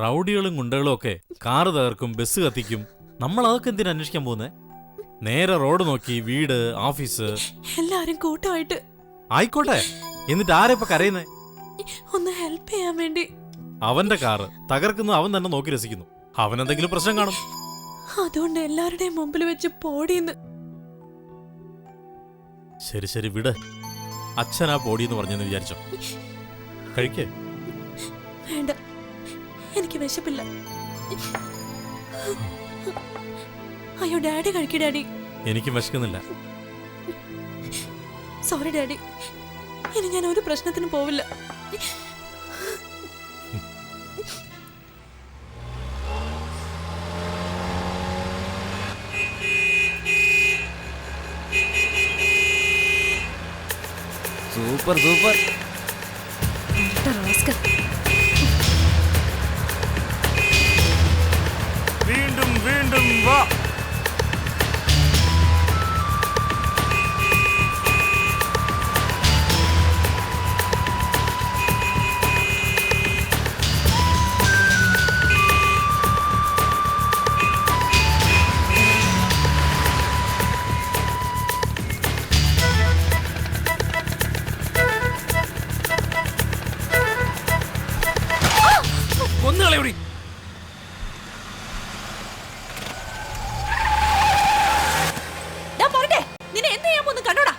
റൗഡികളും ഗുണ്ടകളും ഒക്കെ കാറ് തകർക്കും, ബസ് കത്തിക്കും. നമ്മൾ അതൊക്കെ എന്തിനാ അന്വേഷിക്കാൻ പോകുന്നേ? നേരെ റോഡ് നോക്കി വീട്, ഓഫീസ്, എല്ലാരും കൂട്ടമായിട്ട്. ആയിക്കോട്ടെ, എന്നിട്ട് ആരെ ഇപ്പൊ കരയുന്നേ? ഒന്ന് ഹെൽപ്പ് ചെയ്യാൻ വേണ്ടി. അവന്റെ കാറ് തകർക്കുന്നത് അവൻ തന്നെ നോക്കി രസിക്കുന്നു. അവനെന്തെങ്കിലും പ്രശ്നം കാണും. അതുകൊണ്ട് എല്ലാവരുടെയും മുമ്പിൽ വെച്ച് പോടിയെന്ന്. ശരി ശരി വിട്. അച്ഛനാ പോടിയെന്ന് പറഞ്ഞെന്ന് വിചാരിച്ചോ? കഴിക്കേ. വേണ്ട, എനിക്ക് വിശപ്പില്ല. അയ്യോ ഡാഡി കഴിക്കേ. ഡാഡി എനിക്കും വിശക്കുന്നില്ല. സോറി ഡാഡി, ഇനി ഞാൻ ഒരു പ്രശ്നത്തിനും പോവില്ല. Super super. വീണ്ടും വീണ്ടും വാ. കൊന്നുകളെ ഇവിടെ. നിന്നെ എന്ത് ചെയ്യാൻ പോന്ന് കണ്ടോടാ.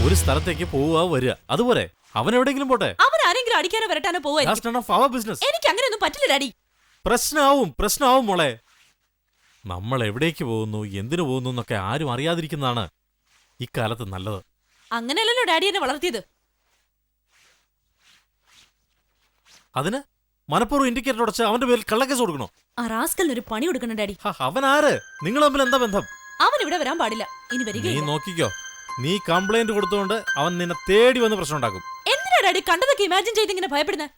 ഒരു സ്ഥലത്തേക്ക് പോവുക വരിക, അതുപോലെ അവൻ എവിടെയെങ്കിലും പോട്ടെ. അവൻ ആരെങ്കിലും അടിക്കാനോ വരട്ടാനോ പോവായിരിക്കും. എനിക്ക് അങ്ങനെയൊന്നും പറ്റില്ല ഡാഡി. പ്രശ്നമാവും മോളെ. നമ്മൾ എവിടേക്ക് പോകുന്നു, എന്തിനു പോകുന്നു എന്നൊക്കെ ആരും അറിയാതിരിക്കുന്നതാണ് ഇക്കാലത്ത് നല്ലത്. അങ്ങനെയല്ലല്ലോ ഡാഡി എന്നെ വളർത്തിയത്. അതിന് മനഃപൂർവ്വം ഇൻഡിക്കേറ്റർ ഉടച്ച് അവന്റെ പേരിൽ കള്ളക്കേസ് കൊടുക്കണോ? ആ റാസ്കലിന് ഒരു പണി കൊടുക്കണം ഡാഡി. അവൻ ആര്? നിങ്ങൾ തമ്മിൽ എന്താ ബന്ധം? അവൻ ഇവിടെ വരാൻ പാടില്ല. ഇനി നീ വരികയില്ല. നോക്കിക്കോ, നീ കംപ്ലൈന്റ് കൊടുത്തുകൊണ്ട് അവൻ നിന്നെ തേടി വന്ന് പ്രശ്നം ഉണ്ടാക്കും. എന്തിനാ ഡാഡി കണ്ടതൊക്കെ ഇമാജിൻ ചെയ്ത് ഇങ്ങനെ ഭയപ്പെടുന്നത്?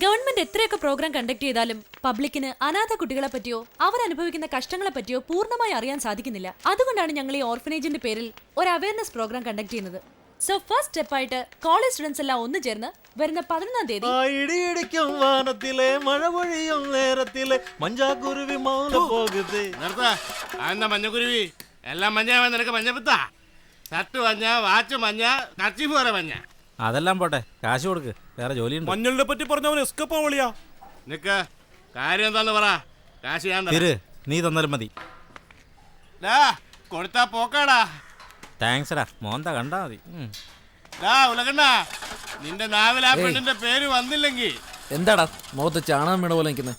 ഗവൺമെന്റ് എത്രയൊക്കെ പ്രോഗ്രാം കണ്ടക്ട് ചെയ്താലും പബ്ലിക്കിന് അനാഥ കുട്ടികളെ പറ്റിയോ അവരനുഭവിക്കുന്ന കഷ്ടങ്ങളെ പറ്റിയോ പൂർണ്ണമായി അറിയാൻ സാധിക്കുന്നില്ല. അതുകൊണ്ടാണ് ഞങ്ങൾ ഈ ഓർഫനേജിന്റെ പേരിൽ ഒരു അവയർനെസ് പ്രോഗ്രാം കണ്ടക്ട് ചെയ്യുന്നത്. സോ ഫസ്റ്റ് സ്റ്റെപ്പായിട്ട് കോളേജ് സ്റ്റുഡൻസ് എല്ലാം ഒന്ന് ചേർന്ന് വരുന്ന 11-ാം തീയതി മഞ്ഞക്കുരുവി എല്ലാം മഞ്ഞ. നിനക്ക് മഞ്ഞപ്പിത്താ? ഷർട്ട് മഞ്ഞ, വാച്ച് മഞ്ഞ, കർച്ചീഫ് വേറെ മഞ്ഞ. അതെല്ലാം പോട്ടെ, കാശ് കൊടുക്ക്, വേറെ ജോലിയുണ്ട്. മഞ്ഞളിനെ പറ്റി പറഞ്ഞവൻ എസ്കേപ്പ് ആവളിയാ. നിക്ക്, കാര്യം എന്താന്ന് പറ. കാശ് ഞാൻ നീ തന്നാലും മതി. കൊടുത്താ പോക്കാടാ. താങ്ക്സ് ഡാ, മോന്ത കണ്ടാ മതി. ഉലകണ്ണ, നിന്റെ നാവിൽ ആ പെണ്ണിന്റെ പേര് വന്നില്ലെങ്കിൽ എന്താടാ മുഖത്ത് ചാണകം വീണ പോലെ നിൽക്കുന്നത്?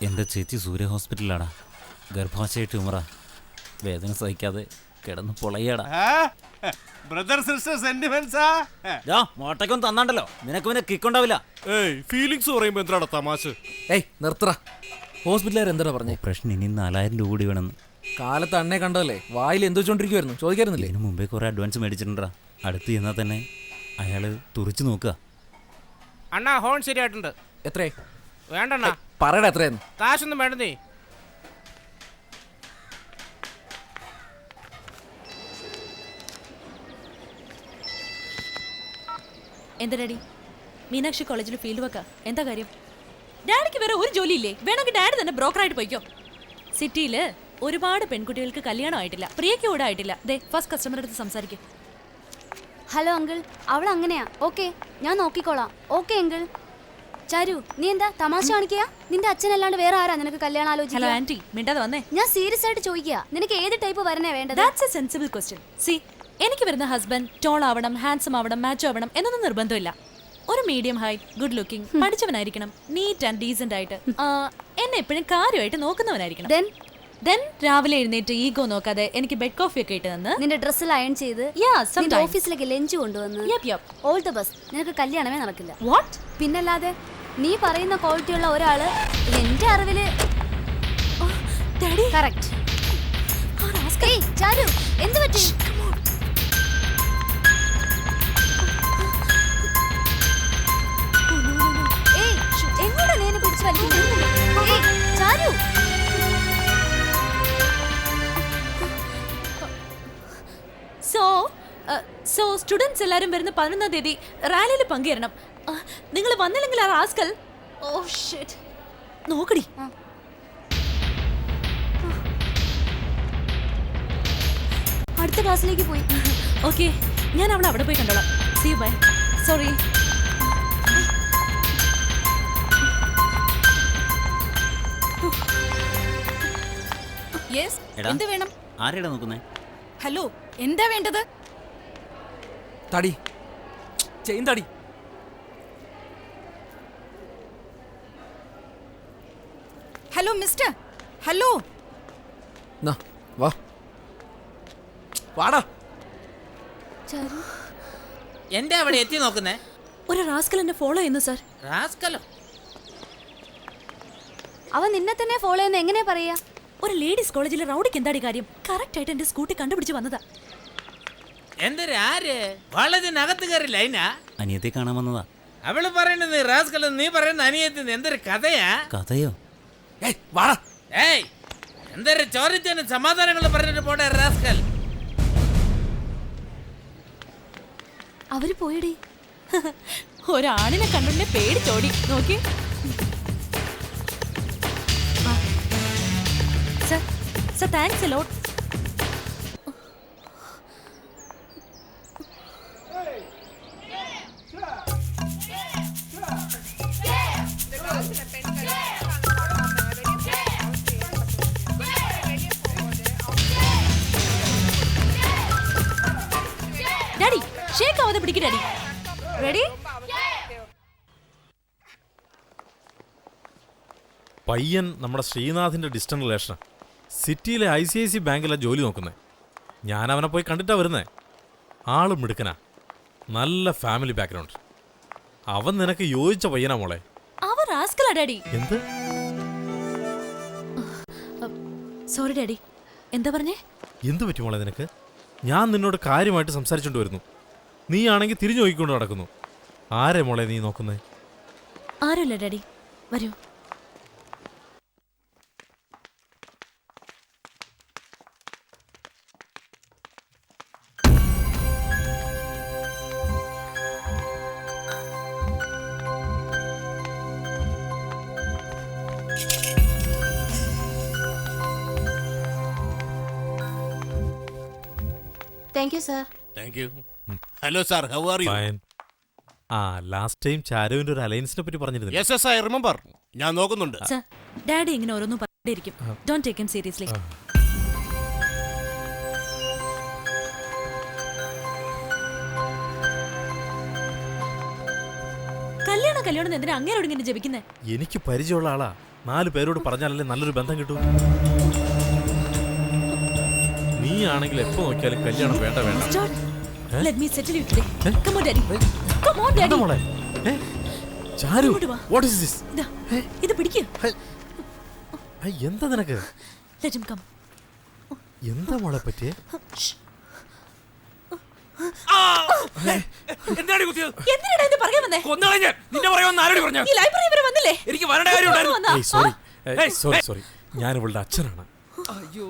എൻ്റെ ചേച്ചി സൂര്യ ഹോസ്പിറ്റലിലാടാ, ഗർഭാശയ ട്യൂമറ. വേദന സഹിക്കാതെ കിടന്ന് പൊളയാടാ. Brother sister സെന്റിമെന്റ്സാ. മോട്ടയ്ക്കൊന്നും തന്നാണ്ടല്ലോ, നിനക്ക് പിന്നെ കിക്കുണ്ടാവില്ല. ഫീലിങ്സ് പറയുമ്പോ എന്താണ് തമാശ? നിർത്തറ. ഹോസ്പിറ്റലുകാർ എന്താ പറഞ്ഞേ? പ്രശ്നം ഇനി 4000 രൂപ കൂടി വേണമെന്ന്. കാലത്ത് അണ്ണേ കണ്ടതല്ലേ, വായിൽ എന്ത് വെച്ചോണ്ടിരിക്കുവായിരുന്നു, ചോദിക്കായിരുന്നില്ലേ? ഇതിനു മുമ്പേ കുറെ അഡ്വാൻസ് മേടിച്ചിട്ടുണ്ടാ. അടുത്ത് ചെന്നാൽ തന്നെ അയാള് തുറിച്ചു നോക്കുക. അണ്ണാ ഹോൺ ശരിയായിട്ടുണ്ട്. എത്രേ? വേണ്ടണ്ണ, പറയടാ എത്രയായിരുന്നു. കാശൊന്നും വേണ്ടേ. എന്താ ഡാഡി, മീനാക്ഷി കോളേജിൽ ഫീൽഡ് വർക്കാ. എന്താ കാര്യം? ഡാഡിക്ക് വേറെ ഒരു ജോലിയില്ലേ? വേണമെങ്കിൽ ഡാഡി തന്നെ ബ്രോക്കറായിട്ട് പോയിക്കോ. സിറ്റിയില് ഒരുപാട് പെൺകുട്ടികൾക്ക് കല്യാണം ആയിട്ടില്ല. പ്രിയയ്ക്ക് കൂടെ ആയിട്ടില്ല. ദേ ഫസ്റ്റ് കസ്റ്റമറുടെ അടുത്ത് സംസാരിക്കും. ഹലോ അങ്കിൾ, അവൾ അങ്ങനെയാ. ഓക്കെ, ഞാൻ നോക്കിക്കോളാം. Okay uncle. ചാരു, നീ എന്താ തമാശ കാണിക്കുക? നിന്റെ അച്ഛനല്ലാണ്ട് വേറെ ആരാ നിനക്ക് കല്യാണം ആലോചിക്കുക? ഹലോ ആന്റി, മിണ്ടാതെ വന്നേ. ഞാൻ സീരിയസ് ആയിട്ട് ചോദിക്കുക, നിനക്ക് ഏത് ടൈപ്പ് വരണേ വേണ്ടത്? That's A sensible question. C, എനിക്ക് വരുന്ന ഹസ്ബൻഡ് ടോൾ ആവണം, ഹാൻസം ആവണം, മാച്ചോ ആവണം എന്നൊന്നും നിർബന്ധമില്ല. ഒരു മീഡിയം ഹൈറ്റ്, ഗുഡ് ലുക്കിംഗ്, പഠിച്ചവനായിരിക്കണം, നീറ്റ് ആൻഡ് ഡീസന്റ് ആയിട്ട്, എന്നെ എപ്പോഴും കാര്യമായിട്ട് നോക്കുന്നവനായിരിക്കണം. ദെൻ രാവിലെ എഴുന്നേറ്റ് ഈഗോ നോക്കാതെ എനിക്ക് ബെഡ് കോഫി ഒക്കെ ഇട്ട് തന്ന് നിന്റെ ഡ്രസ്സിൽ അയൺ ചെയ്ത് നിന്റെ ഓഫീസിലേക്ക് ലഞ്ച് കൊണ്ടുവന്ന് ഓൾ ദ ബെസ്റ്റ്. നിനക്ക് കല്യാണമേ നടക്കില്ല. വാട്ട്? പിന്നല്ലാതെ നീ പറയുന്ന ക്വാളിറ്റി ഉള്ള ഒരാള് എന്റെ അറിവില് കറക്റ്റ്. ചാരു, എന്ത് പറ്റി? സോ സ്റ്റുഡൻസ് എല്ലാരും വരുന്ന 11-ാം തീയതി റാലിയിൽ പങ്കുചേരണം. നിങ്ങൾ വന്നില്ലെങ്കിൽ ആ റാസ്കൽ ഓ ഷിറ്റ് നോക്കടി. അടുത്ത ക്ലാസ്സിലേക്ക് പോയി. ഓക്കെ, ഞാൻ അവളെ അവിടെ പോയി കണ്ടോളാം. See you bye. Sorry. Yes, എടാ. എന്ത് വേണം? ആരെടാ നോക്കുന്നേ? ഹലോ, എന്താ വേണ്ടത്? തടി ചെയിൻ തടി. Hello mister, hello. നാ വാ വാടാ. ചാരു, എന്റെ അവിടെ എത്തി നോക്കുന്നേ? ഒരു റാസ്കൽ എന്നെ ഫോളോ ചെയ്യുന്നു സർ. റാസ്കലോ? അവൻ നിന്നെ തന്നെ ഫോളോ ചെയ്യുന്ന എങ്ങനെയാ പറയാ? ഒരു ലേഡീസ് കോളേജിലെ റൗഡിക്ക് എന്താടി കാര്യം? കറക്റ്റ് ആയിട്ട് എന്റെ സ്കൂട്ടി കണ്ടുപിടിച്ച് വന്നതാ. എന്തൊരു ആര് വളതിനകത്ത് കയറി ലൈനാ? അനിയത്തെ കാണാൻ വന്നതാ. അവള് പറയുന്നത് റാസ്കൽ, നീ പറയുന്ന അനിയത്തിന് എന്തൊരു കഥയാ? കഥയോ? ഏയ് വാടാ. ഏയ്, എന്തൊരു ചോദിച്ചതിന് സമാധാനങ്ങൾ പറഞ്ഞിട്ട് പോട്ടെ റാസ്കൽ. അവര് പോയടി. ഒരാണിനെ കണ്ടുണ്ടെ പേടിച്ചോടി. നോക്കി sir. Sir thanks a lot. Daddy shake ആവാതെ പിടിക്ക് ഡാഡി. റെഡി? പയ്യൻ നമ്മുടെ ശ്രീനാഥിന്റെ ഡിസ്റ്റന്റ് റിലേഷൻ. സിറ്റിയിലെ ICICI ബാങ്കിലെ ജോലി നോക്കുന്നത്. ഞാൻ അവനെ പോയി കണ്ടിട്ടാ വരുന്നേ. ആള് മിടുക്കനാ, നല്ല ഫാമിലി ബാക്ക്ഗ്രൗണ്ട്. അവൻ നിനക്ക് യോജിച്ച പയ്യനാ മോളെ. അവർ റാസ്കലാ ഡാഡി. എന്ത്? Sorry daddy. എന്താ പറഞ്ഞേ? എന്ത് പറ്റി മോളെ നിനക്ക്? ഞാൻ നിന്നോട് കാര്യമായിട്ട് സംസാരിച്ചോണ്ട് വരുന്നു. നീ ആണെങ്കിൽ തിരിഞ്ഞു നോക്കിക്കൊണ്ട് നടക്കുന്നു. ആരെ മോളെ നീ നോക്കുന്നേ? ആരുമില്ല ഡാഡി, വരൂ. Thank you sir. Thank you. Hello sir, how are you? Fine. ആ ലാസ്റ്റ് ടൈം ചാരുവിന്റെ ഒരു അലയൻസിനെ പറ്റി പറഞ്ഞിരുന്നു. Yes yes, I remember. ഞാൻ നോക്കുന്നുണ്ട്. സർ, ഡാഡി ഇങ്ങനെ ഓരോന്നും പറഞ്ഞിരിക്കും. Don't take him seriously. കല്യാണം എന്തിനാ അങ്ങേരോട് ഇങ്ങനെ ജപിക്കുന്നേ? എനിക്ക് പരിചയമുള്ള ആളാ. 4 പേരോട് പറഞ്ഞാലല്ലേ നല്ലൊരു ബന്ധം കിട്ടൂ. നീ ആണെങ്കിൽ എപ്പോ നോക്കിയാലും കല്യാണം വേണ്ട വേണ്ട. Let me settle you today. Come on, Daddy. Come on, Daddy. എന്താ മോളെ? ചാരു, ഇങ്ങോട്ട് വാ. what is this? ഇതാ, ഇത് പിടിക്ക്. എന്താ നിനക്ക്? Let him come. എന്താ മോളെ പറ്റിയേ? എന്താണ് കുത്തിയത്? എന്തിനാടാ ഇത് പറയാൻ വന്നേ? കൊന്നുകളഞ്ഞ നിന്റെ പറയുമെന്ന് ആരോട് പറഞ്ഞു? ഈ ലൈബ്രറി വരെ വന്നില്ലേ? എനിക്ക് വരേണ്ട കാര്യം ഉണ്ടായിരുന്നു. സോറി, ഞാൻ ഇവളുടെ അച്ഛനാണ്. അയ്യോ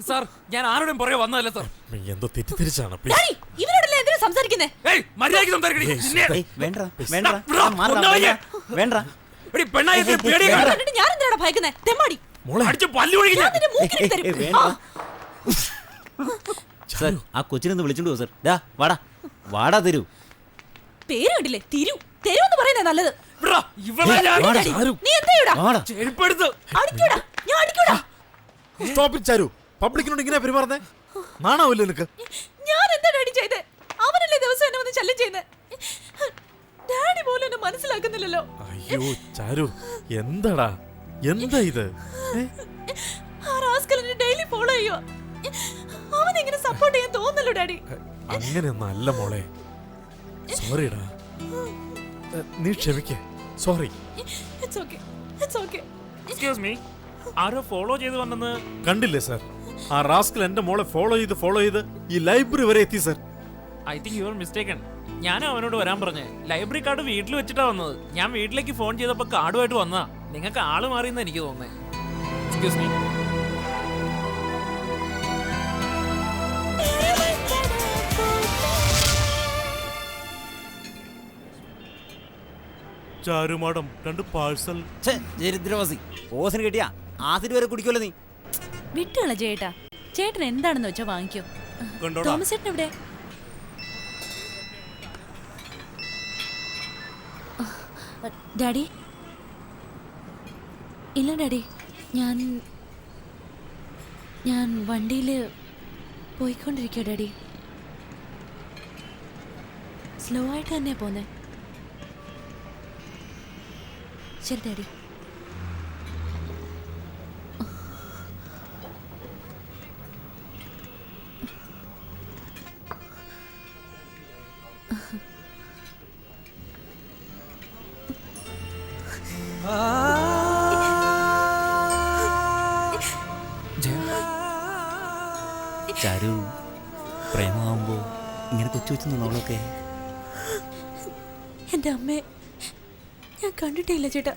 സാർ, ഞാൻ ആരോടും പറയാൻ വന്നതല്ല സാർ. എന്തോ തെറ്റിദ്ധരിച്ചാണ്. ഡാഡി, ഇവരോടല്ലേ എന്തിനാ സംസാരിക്കുന്നേ? ഏയ് മര്യാദയ്ക്ക് സംസാരിക്കടി. പെണ്ണായി പേടിയെ ഇത് കണ്ടിട്ട് ഞാൻ എന്തിനാടാ ഭയക്കുന്നേ? തെമ്മാടി. അടിച്ച് പല്ലു ഒഴുകി ഞാൻ നിന്റെ മൂക്കിൽ തരും. സാർ, ആ കൊച്ചിനൊന്ന് വിളിച്ചോണ്ട് പോ സാർ. ഡാ വാടാ വാടാ തരൂ. പേര് കണ്ടില്ലേ? തിരു എന്ന് പറയുന്നേ നല്ലത്. ഇവളെ നീ എന്താ വാടാ. ചെരുപ്പെടുത്ത് അടിക്കൂടാ? ഞാൻ അടിക്കൂടാ. സ്റ്റോപ്പ് ഇറ്റ് ചാരു. പബ്ലിക്കിനോട് ഇങ്ങനെ പെരുമാറുന്നേ നാണാവില്ലേ നിനക്ക്? ഞാൻ എന്താ ഡാഡി ചെയ്തേ? അവനല്ലേ ദിവസം എന്നെ വന്ന് ശല്യം ചെയ്യുന്നേ? ഡാഡി പോലും എന്നെ മനസ്സിലാക്കുന്നില്ലല്ലോ. അയ്യോ ചാരു, എന്താടാ എന്താ ഇത്? ആ റാസ്കൽ എന്നെ ഡെയിലി ഫോളോ ചെയ്യുക. അവനെങ്ങനെ സപ്പോർട്ട് ചെയ്യാൻ തോന്നല്ലോ ഡാഡി. അങ്ങനെയൊന്നും അല്ല മോളെ. സോറിടാ, നീ ക്ഷമിക്കേ. Sorry. It's okay, it's okay. Excuse me, ആരോ ഫോളോ ചെയ്ത് വന്നെന്ന് കണ്ടില്ലേ സാർ? ആ റാസ്കൽ എന്റെ മോളെ ഫോളോ ചെയ്ത് ഈ ലൈബ്രറി വരെ എത്തി sir. I think you are mistaken. ഞാനും അവനോട് വരാൻ പറഞ്ഞേ. ലൈബ്രറി കാർഡ് വീട്ടിൽ വെച്ചിട്ടാ വന്നത്. ഞാൻ വീട്ടിലേക്ക് ഫോൺ ചെയ്തപ്പോൾ കാർഡുമായിട്ട് വന്നതാ. നിങ്ങൾക്ക് ആള് മാറിയെന്ന് എനിക്ക് തോന്നുന്നേ. Excuse me. Charu madam 2 parcel. ദരിദ്രവാസി ഓസിന് കിട്ടിയാ ആസിഡ് വരെ കുടിക്കുമല്ലോ നീ. വിട്ടുകള ചേട്ടാ, ചേട്ടൻ എന്താണെന്ന് വെച്ചാ വാങ്ങിക്കോ. കണ്ടോടാ. തോമസ് ചേട്ടൻ എവിടെ? ഡാഡി? ഇല്ല ഡാഡി, ഞാൻ വണ്ടിയിൽ പോയിക്കൊണ്ടിരിക്കുക ഡാഡി. സ്ലോ ആയിട്ട് തന്നെയാ പോന്നെ. ശരി ഡാഡി. ചാരു, പ്രേമമാകുമ്പോ ഇങ്ങനെ കൊച്ചു വെച്ച് നിന്നോളൊക്കെ. എൻ്റെ അമ്മയെ ഞാൻ കണ്ടിട്ടില്ല ചേട്ടാ.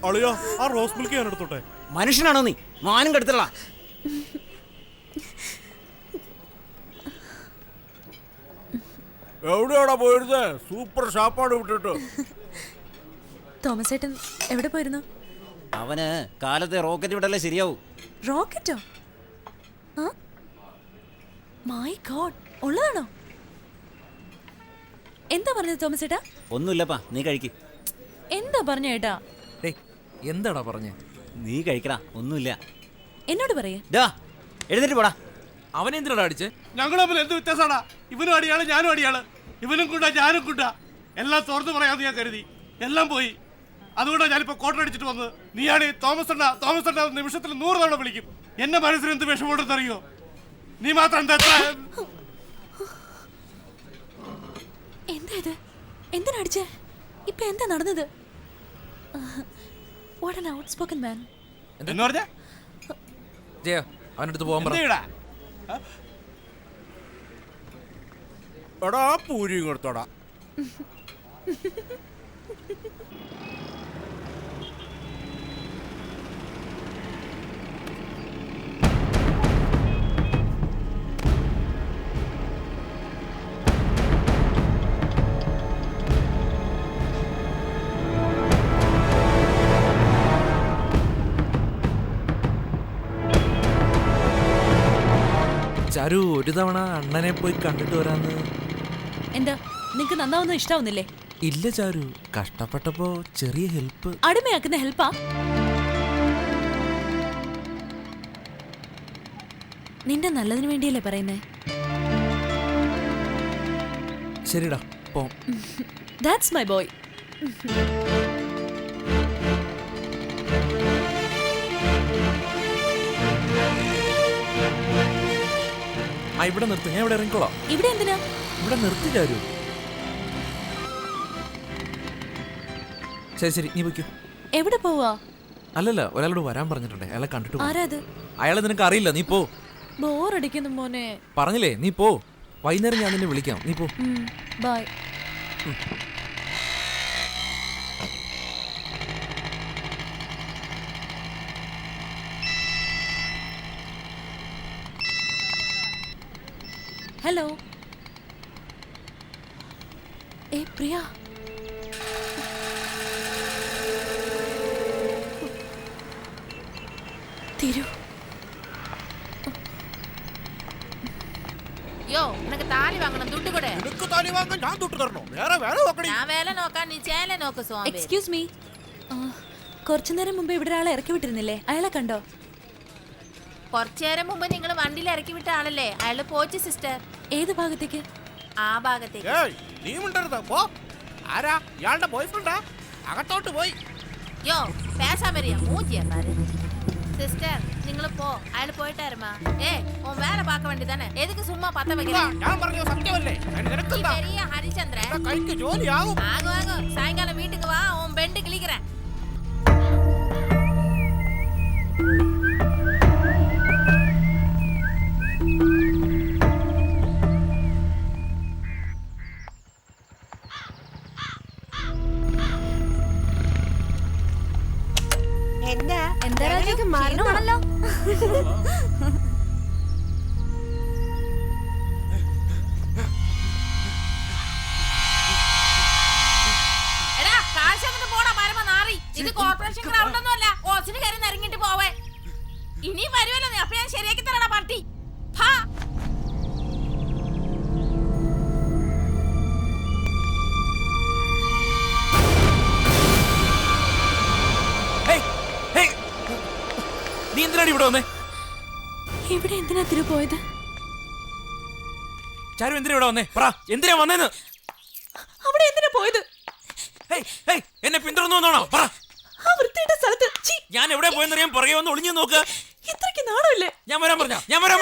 അളിയാ, ആ റോസ് മിൽക്ക് ഞാൻ എടുത്തോട്ടെ. മനുഷ്യനാണോ നീ? മാനം കെടുത്തല്ല. എവിടെയാടാ പോയിരുന്നേ? സൂപ്പർ ഷാപ്പാട് വിട്ടിട്ട്. തോമസ് ചേട്ടൻ എവിടെ പോയിരുന്നു? അവന് കാലത്തെ റോക്കറ്റ് വിടല്ലേ ശരിയാവും. റോക്കറ്റോ? ആ മൈ ഗോഡ്, ഉള്ളതാണോ? എന്താ പറഞ്ഞത് തോമസ് ചേട്ടാ? ഒന്നുമില്ലപ്പാ, നീ കഴിക്ക്. എന്താ പറഞ്ഞ ചേട്ടാ? ഡേയ്, എന്താടാ പറഞ്ഞേ? നീ കഴിക്കടാ, ഒന്നുമില്ല. എന്നോട് പറയേ. എഴുന്നേറ്റ് പോടാ. അവനെന്തിനാടാ അടിച്ചേ? ഞങ്ങൾ തമ്മിൽ എന്ത് വ്യത്യാസമാടാ? ഇവനും അടിയാള്, ഞാനും അടിയാള്. ഇവനും കൂട്ടാ, ഞാനും കൂട്ടാ. എല്ലാം തുറന്നു പറയാമെന്ന് ഞാൻ കരുതി. എല്ലാം പോയി. അതുകൊണ്ടാണ് ഞാനിപ്പോ കോട്ടടിച്ചിട്ട് വന്നത്. നീയാണ് തോമസ് അണ്ണ നിമിഷത്തിൽ 100 തവണ വിളിക്കും. എന്റെ മനസ്സിന് എന്ത് വിഷമമുണ്ടെന്നറിയോ? നീ മാത്രം എന്താ? എന്താ ഇത്? എന്തിനാ അടിച്ചേ? ഇപ്പൊ എന്താ നടന്നത്? What an outspoken man. എന്ന് പറഞ്ഞ ജയ, അവനടുത്ത് പോകാൻ പറ. എടാ പൂരി കൊടുത്തോടാ. ചാരു, ഒരു തവണ അണ്ണനെ പോയി കണ്ടിട്ട് വരാന്ന്. എന്താ, നിനക്ക് നന്നാവുന്ന ഇഷ്ടാവുന്നില്ലേ? ഇല്ല ചാരു, കഷ്ടപ്പെട്ടപ്പോ ചെറിയ ഹെൽപ്പ്. അടിമയാക്കുന്ന ഹെൽപ്പാ? നിന്റെ നല്ലതിന് വേണ്ടിയല്ലേ പറയുന്നേ? ശരിടാ, പോ. That's my boy. ഇവിടെ നിർത്തി, ഞാൻ ഇവിടെ ഇറങ്ങിക്കോളാം. ഇവിടെ എന്തിനാ? ഇവിടെ നിർത്തി ചാരു. ശരി, നീ പോയിക്കോ. എവിടെ പോവാ? അല്ലല്ല, ഒരാളോട് വരാൻ പറഞ്ഞിട്ടുണ്ട്. അയാളെ കണ്ടിട്ട് പോ. ആരാത്? അയാളെ നിനക്ക് അറിയില്ല, നീ പോ. ബോറടിക്കുന്നു മോനെ. പറഞ്ഞില്ലേ, നീ പോ. വൈകുന്നേരം ഞാൻ നിന്നെ വിളിക്കാം, നീ പോ. ബൈ. ഹലോ. പ്രിയ, തിരു. യോ, നിനക്ക് താലി വാങ്ങണം, ദുട്ട് കൂടെ. നിനക്ക് താലി വാങ്ങാൻ ഞാൻ തൊട്ട് തരണോ? വേറെ വേറെ നോക്കണേ. ഞാൻ വേല നോക്കാൻ, നീ ചേല നോക്ക്. സ്വാമി, എക്സ്ക്യൂസ് മീ. കുറച്ചു നേരം മുമ്പ് ഇവിടെ ആളെ ഇറക്കി വിട്ടിരുന്നില്ലേ? അയാളെ കണ്ടോ? കുറച്ചു നേരം മുമ്പ് നിങ്ങൾ വണ്ടിയിൽ ഇറക്കി വിട്ട ആളല്ലേ? അയാള് പോച്ച് സിസ്റ്റർ. ഏത് ഭാഗത്തേക്ക്? ആ ഭാഗത്തേക്ക്. നീ മിണ്ടരുത്, പോ. ആരാ? ഇയാളുടെ ബോയ്ഫ്രണ്ടാ? അകത്തോട്ട് പോയി. യോ, പേശാൻ വരിക, മൂച്ചിയാ പാரு. സിസ്റ്റർ, നിങ്ങൾ പോ. അയാൾ പോയിട്ടായിരുമാ. ഓൻ വേറെ പാക്ക വേണ്ടി തന്നെ. എതുക്ക് സുമ്മാ പത്ത വെക്കണേ? ഞാൻ പറഞ്ഞ സത്യമല്ലേ? പെരിയ ഹരിചന്ദ്രൻ കൈക്ക് ജോലിയാകും. ആകും. സായങ്കാലം വീട്ടുക്ക് വാ, ഓൻ ബെണ്ട് കിളിக்கிறேன். അപ്പൊ ഞാൻ ശരിയാക്കി തരണ പാർട്ടി. ഹാ. നീ എന്തിനാണ് ഇവിടെ വന്നേ? ഇവിടെ എന്തിനാ തിരു പോയത്? ചാരു എന്തിനാ ഇവിടെ വന്നേ? പറ, എന്തിനാ വന്നേന്ന്? അവിടെ എന്തിനാ പോയത്? എന്നെ പിന്തുടർന്നു വന്നാണോ? പറ. ആ വൃത്തിയുടെ സ്ഥലത്ത്. ഞാൻ എവിടെ പോയെന്നറിയാൻ പുറകെ വന്ന് ഒളിഞ്ഞു നോക്ക്. ഇത്രയ്ക്ക് നാണമില്ലേ? ഞാൻ വരാൻ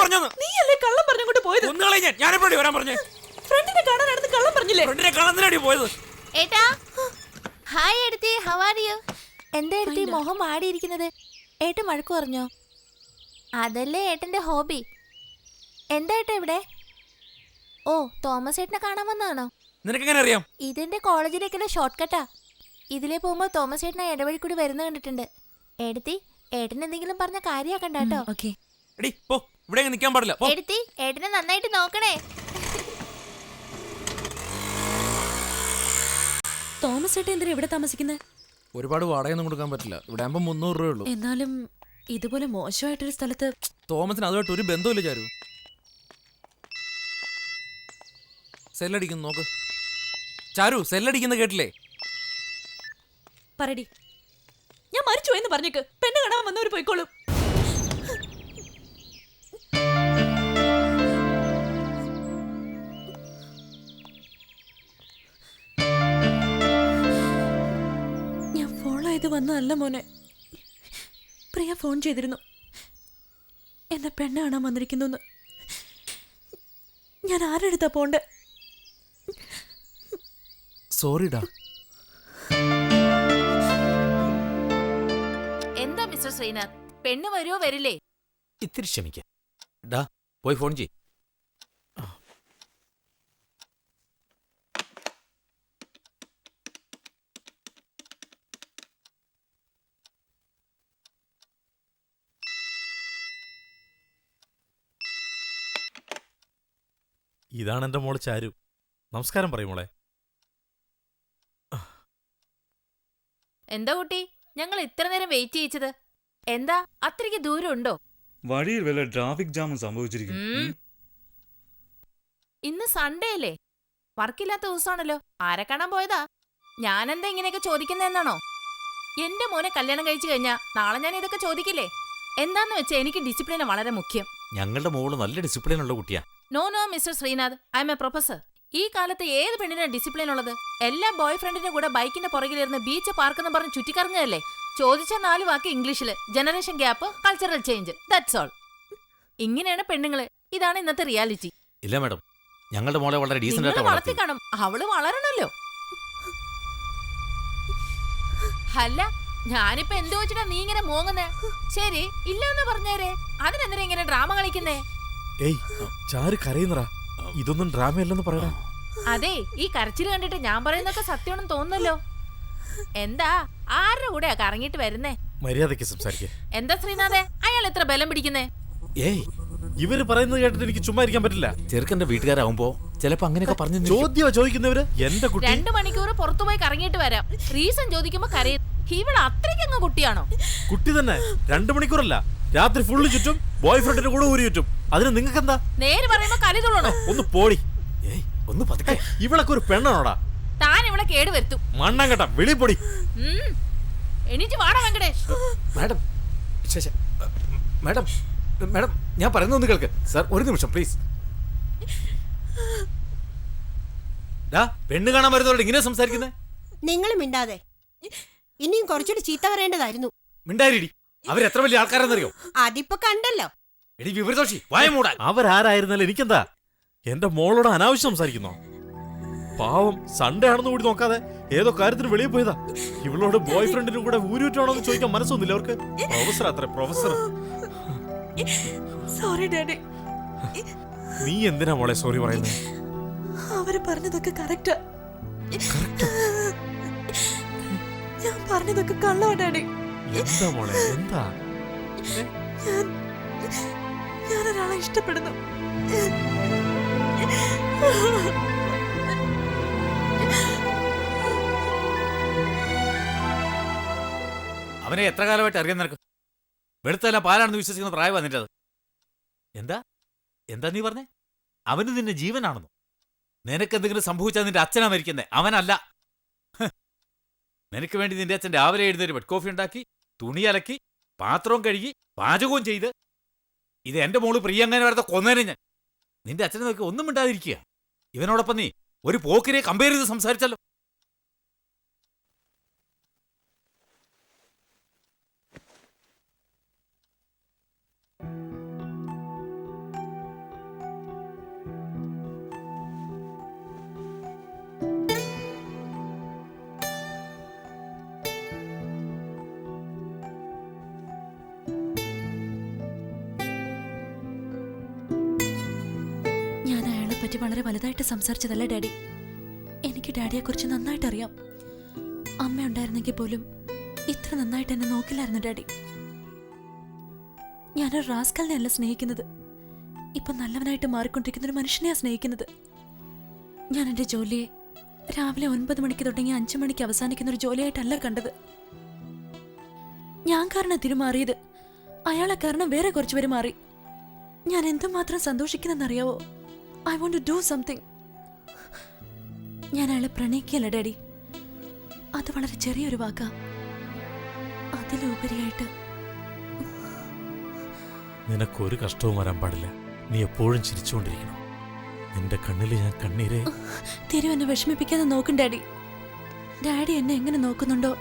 പറഞ്ഞു. നീയല്ലേ കള്ളം പറഞ്ഞുകൊണ്ട് പോയത്? ഒന്നുകളെ ഞാൻ എപ്പോഴേ വരാൻ പറഞ്ഞേ? ഫ്രണ്ടിനെ കാണാനാണെന്ന് കള്ളം പറഞ്ഞില്ലേ? ഫ്രണ്ടിനെ കാണാൻ പോയത്. ഏട്ടാ ഹായ് എടുത്തി, ഹൗ ആർ യു? എന്താ എടുത്തി മുഖം മാടിയിരിക്കുന്നത്? ഏട്ടൻ വഴക്ക് പറഞ്ഞോ? അതല്ലേ ഏട്ടന്റെ ഹോബി. എന്താ ഏട്ടാ ഇവിടെ? ഓ, തോമസ് ഏട്ടനെ കാണാൻ വന്നതാണോ? നിനക്കെങ്ങനെ അറിയാം? ഇതെന്റെ കോളേജിലേക്കുള്ള ഷോർട്ട് കട്ടാ. ഇതിലേ പോകുമ്പോ തോമസ് ഏട്ടനെ ഇടവഴി കൂടി വരുന്ന കണ്ടിട്ടുണ്ട്. എടുത്തി, ഏട്ടൻ എന്തെങ്കിലും പറഞ്ഞ കാര്യാക്കണ്ട കേട്ടോ. എടി പോ, ഇവിടെ നിൽക്കാൻ പാടില്ല. പോ. എടുത്തി, ഏട്ടനെ നന്നായിട്ട് നോക്കണേ. തോമസ് ഏട്ടൻ എന്തിനാ ഇവിടെ താമസിക്കുന്നത്? ഒരുപാട് വാടകയൊന്നും കൊടുക്കാൻ പറ്റില്ല. ഇവിടെ ആകുമ്പോൾ 300 രൂപയുള്ളൂ. എന്നാലും ഇതുപോലെ മോശമായിട്ടൊരു സ്ഥലത്ത് തോമസിന് അതുമായിട്ട് ഒരു ബന്ധമില്ല ചാരു. സെല്ലടിക്കുന്നു നോക്ക്. ചാരു സെല്ലടിക്കുന്ന കേട്ടില്ലേ? പറടി, ഞാൻ മരിച്ചു എന്ന് പറഞ്ഞേക്ക്. പെണ്ണ് കാണാൻ വന്നവര് പോയിക്കോളും. ഞാൻ ഫോളോ ചെയ്ത് വന്നതല്ല മോനെ. പ്രിയ ഫോൺ ചെയ്തിരുന്നു, എന്നെ പെണ്ണ് കാണാൻ വന്നിരിക്കുന്നു. ഞാൻ ആരെടുത്താ പോണ്ടേ? സോറിടാ. എന്താ മിസ്റ്റർ ശ്രീനാഥ്, പെണ്ണ് വരുമോ വരില്ലേ? ഇത്തിരി ക്ഷമിക്ക. ഡാ പോയി ഫോൺ ചെയ്. ഇതാണ് എൻ്റെ മോള് ചാരു. നമസ്കാരം പറയും മോളെ. എന്താ കുട്ടി, ഞങ്ങൾ ഇത്ര നേരം വെയിറ്റ് ചെയ്യിച്ചത്? എന്താ അത്രയ്ക്ക് ദൂരം ഉണ്ടോ? വഴിയിൽ വല്ല ട്രാഫിക് ജാമും സംഭവിച്ചിരിക്കും. ഇന്ന് സൺഡേ അല്ലേ? വർക്കില്ലാത്ത ദിവസമാണല്ലോ. ആരെ കാണാൻ പോയതാ? ഞാനെന്താ ഇങ്ങനെയൊക്കെ ചോദിക്കുന്നതെന്നാണോ? എന്റെ മോനെ കല്യാണം കഴിച്ചു കഴിഞ്ഞാ നാളെ ഞാൻ ഇതൊക്കെ ചോദിക്കില്ലേ? എന്താന്ന് വെച്ചാൽ എനിക്ക് ഡിസിപ്ലിന് വളരെ മുഖ്യം. ഞങ്ങളുടെ മോള് നല്ല ഡിസിപ്ലിൻ ഉള്ള കുട്ടിയാ. No no mister Sreenath, I am a professor. ഈ കാലത്ത് ഏത് പെണ്ണിനാണ് ഡിസിപ്ലിൻ ഉള്ളത്? എല്ലാം ബോയ് ഫ്രണ്ടിന്റെ കൂടെ ബൈക്കിന്റെ പുറകിലിരുന്ന് ബീച്ച് പാർക്ക് എന്ന് പറഞ്ഞ് ചുറ്റിക്കറങ്ങുകയല്ലേ? ചോദിച്ച 4 വാക്ക് ഇംഗ്ലീഷില്. Generation gap, cultural change, that's all. ഇങ്ങനെയാണ് പെണ്ണുങ്ങള്. ഇതാണ് ഇന്നത്തെ റിയാലിറ്റി. ഇല്ല മാഡം, ഞങ്ങളുടെ മോളെ വളരെ ഡീസന്റ് നിങ്ങൾ ആയിട്ട് വളർത്തി വളർത്തി. കാണും, അവള് വളരണല്ലോ. അല്ല, ഞാനിപ്പോ എന്ത് വെച്ചിട്ടാ നീ ഇങ്ങനെ മോങ്ങുന്നേ? ശരി, ഇല്ലെന്ന് പറഞ്ഞേരെ. അതിനെന്തിനാ ഇങ്ങനെ ഡ്രാമ കളിക്കുന്നേ? ഏയ് ചാരു കരയുന്നറാ. ഇതൊന്നും ഡ്രാമയല്ലെന്ന് പറയടാ. അതെ, ഈ കരച്ചില് കണ്ടിട്ട് ഞാൻ പറയുന്നൊക്കെ സത്യമാണെന്ന് തോന്നുന്നല്ലോ. എന്താ ആരുടെ കൂടെയാ കറങ്ങിട്ട് വരുന്നേ? മര്യാദയ്ക്ക് സംസാരിക്കേ. എന്താ ശ്രീനാഥേ, അയാൾ എത്ര ബലം പിടിക്കുന്നേ? ഏയ് ഇവര് പറയുന്നത് കേട്ടിട്ട് എനിക്ക് ചുമ്മാ ഇരിക്കാൻ പറ്റില്ല. ചെറുക്കന്റെ വീട്ടുകാരാവുമ്പോ ചിലപ്പോ അങ്ങനെയൊക്കെ പറഞ്ഞു ചോദ്യമാ ചോദിക്കുന്നവര്. എന്റെ കുട്ടി 2 മണിക്കൂർ പുറത്തുപോയി കറങ്ങിയിട്ട് വരാം. റീസൺ ചോദിക്കുമ്പോ കരയും. ഇവിടെ അത്രയ്ക്കങ്ങ് കുട്ടിയാണോ? കുട്ടി തന്നെ. 2 മണിക്കൂറല്ല, രാത്രി ഫുള്ള് ചുറ്റും, ബോയ് ഫ്രണ്ടിന്റെ കൂടെ ഊരി ചുറ്റും. അതിന് നിങ്ങൾക്ക് എന്താ? നേര് പറയുമ്പോ കലി തുള്ളണോ? ഒന്ന് പോടി. ഏയ് ഒന്ന് പതുക്കെ. ഇവളൊക്കെ ഒരു പെണ്ണാണോടാ? താൻ ഇവിടെ കേട് വരുത്തും. മണ്ണാൻ കേട്ടാ വെളി പൊടി. എണീറ്റ് വാടാ വെങ്കടേഷ്. മാഡം മാഡം മാഡം ഞാൻ പറയുന്ന ഒന്ന് കേൾക്ക്. സാർ ഒരു നിമിഷം പ്ലീസ്. പെണ്ണ് കാണാൻ വരുന്നവരോട് ഇങ്ങനെ സംസാരിക്കുന്നേ? നിങ്ങൾ മിണ്ടാതെ. ഇനിയും കുറച്ചുകൂടി ചീത്ത പറയേണ്ടതായിരുന്നു. മിണ്ടായിരിടി. അവരെത്ര വലിയ ആൾക്കാരെന്നറിയോ? അതിപ്പോ കണ്ടല്ലോ. എടി വിവരദോഷി, വായ മൂടാൻ. അവരാരായിരുന്നാലും എനിക്കെന്താ? എന്റെ മോളോട് അനാവശ്യം സംസാരിക്കുന്നോ? പാവം, സൺഡേ ആണെന്ന് കൂടി നോക്കാതെ ഏതോ കാര്യത്തിന് വെളിയിൽ പോയതാ. ഇവളോട് ബോയ് ഫ്രണ്ടിനും കൂടെ ഊരുറ്റാണോ എന്ന് ചോദിക്കാൻ മനസ്സൊന്നുമില്ല അവർക്ക്. പ്രൊഫസർ അത്ര പ്രൊഫസർ. Sorry daddy. നീ എന്തിനാ മോളെ സോറി പറയുന്നത്? അവര് പറഞ്ഞതൊക്കെ കറക്റ്റാ. ഞാൻ പറഞ്ഞതൊക്കെ കള്ളോ ഡാഡി. എന്താ മോളെ എന്താ? ഞാൻ ഒരാളെ ഇഷ്ടപ്പെടുന്നു. അവനെ എത്ര കാലമായിട്ട് അറിയാൻ നിനക്ക്? വെളുത്തല്ല പാലാണെന്ന് വിശ്വസിക്കുന്ന പ്രായം വന്നിട്ടത്. എന്താ എന്താ നീ പറഞ്ഞേ? അവന് നിന്നെ ജീവനാണെന്നോ? നിനക്കെന്തെങ്കിലും സംഭവിച്ചാൽ നിന്റെ അച്ഛനാ മരിക്കുന്നേ, അവനല്ല. നിനക്ക് വേണ്ടി നിന്റെ അച്ഛൻ രാവിലെ എഴുന്നേറ്റ് ബെഡ് കോഫി ഉണ്ടാക്കി, തുണി അലക്കി, പാത്രവും കഴുകി, പാചകവും ചെയ്ത്. ഇത് എന്റെ മോള് പ്രിയങ്ങനെ വരത്തെ കൊന്നേനെ ഞാൻ. നിന്റെ അച്ഛനെ നോക്കി ഒന്നും മിണ്ടാതിരിക്കുക. ഇവനോടൊപ്പം നീ ഒരു പോക്കിനെ കമ്പയർ ചെയ്ത് സംസാരിച്ചല്ലോ. ഞാൻ അയാളെ പറ്റി വളരെ വലുതായിട്ട് സംസാരിച്ചതല്ല ഡാഡി. എനിക്ക് ഡാഡിയെ കുറിച്ച് നന്നായിട്ട് അറിയാം. അമ്മ ഉണ്ടായിരുന്നെങ്കിൽ പോലും ഇത്ര നന്നായിട്ട് എന്നെ നോക്കില്ലായിരുന്നു ഡാഡി. ഞാനൊരു റാസ്കലിനെ അല്ല സ്നേഹിക്കുന്നത്, ഇപ്പൊ നല്ലവനായിട്ട് മാറിക്കൊണ്ടിരിക്കുന്ന ഒരു മനുഷ്യനെയാ സ്നേഹിക്കുന്നത്. ഞാൻ എൻ്റെ ജോലിയെ രാവിലെ 9 മണിക്ക് തുടങ്ങി 5 മണിക്ക് അവസാനിക്കുന്ന ഒരു ജോലിയായിട്ടല്ല കണ്ടത്. ഞാൻ കാരണം തിരുമാറിയത്, അയാളെ കാരണം വേറെ കുറച്ചുപേര് മാറി. ഞാൻ എന്തുമാത്രം സന്തോഷിക്കുന്നെന്നറിയാവോ? I want to do something. ഞാൻ അയാളെ പ്രണയിക്കല്ല ഡാഡി, അത് വളരെ ചെറിയൊരു വാക്കാ. അതിലുപരിയായിട്ട് നിനക്കൊരു കഷ്ടവും വരാൻ പാടില്ല. നീ എപ്പോഴും ചിരിച്ചുകൊണ്ടിരിക്കണം. നിന്റെ കണ്ണിൽ ഞാൻ കണ്ണീരെ. തിരു എന്നെ വിഷമിപ്പിക്കാതെ നോക്കും ഡാഡി. ഡാഡി എന്നെ എങ്ങനെ നോക്കുന്നുണ്ടോ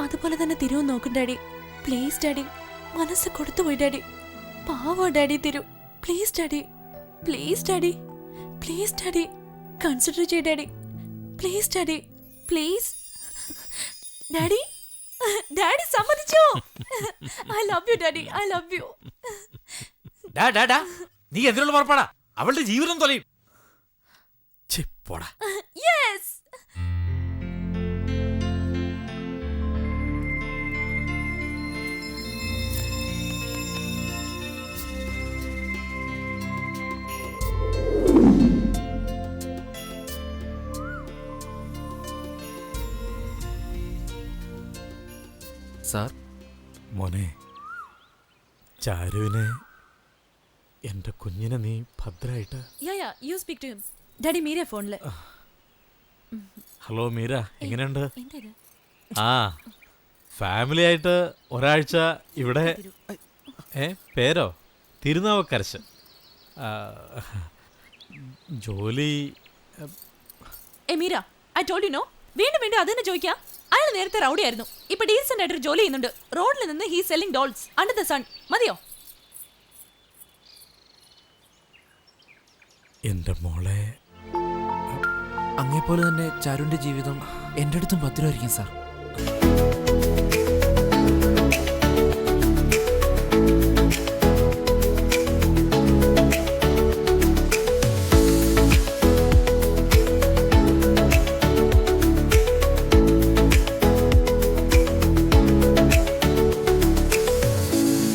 അതുപോലെ തന്നെ തിരുവും നോക്കും ഡാഡി. പ്ലീസ് ഡാഡി, മനസ്സ് കൊടുത്തുപോയി ഡാഡി. പാവോ ഡാഡി തിരു. Please daddy, please daddy, please daddy, consider ചെയ്യ daddy. Please daddy, please daddy. Daddy സമ്മതിച്ചോ? I love you daddy, I love you. നീ എന്തിനുള്ള പുറപ്പാടാ? അവളുടെ ജീവിതം തൊലയും. യെസ്. സാർ, മോനെ, ചാരുവിനെ, എന്റെ കുഞ്ഞിനെ നീ ഭദ്രമായിട്ട്. You speak to him. Daddy Meera ഫോണില്. ഹലോ മീര, എങ്ങനെയുണ്ട്? ആ, ഫാമിലി ആയിട്ട് ഒരാഴ്ച ഇവിടെ. പേരോ? തിരുനാവക്കരശ്. ജോലി. Meera, I told you know. വീണ്ടും വീണ്ടും അത് തന്നെ ചോദിക്കാം. അയാൾ നേരത്തെ റൗഡി ആയിരുന്നു, ഇപ്പൊ ഡീസന്റ് ആയിട്ടൊരു ജോലി ചെയ്യുന്നുണ്ട്. റോഡിൽ നിന്ന് he selling dolls under the sun. മതിയോ? എന്റെ മോളെ, അങ്ങേപ്പോലെ തന്നെ ചാരുവിന്റെ ജീവിതം എൻ്റെ അടുത്തും ഭദ്രമായിരിക്കും സാർ.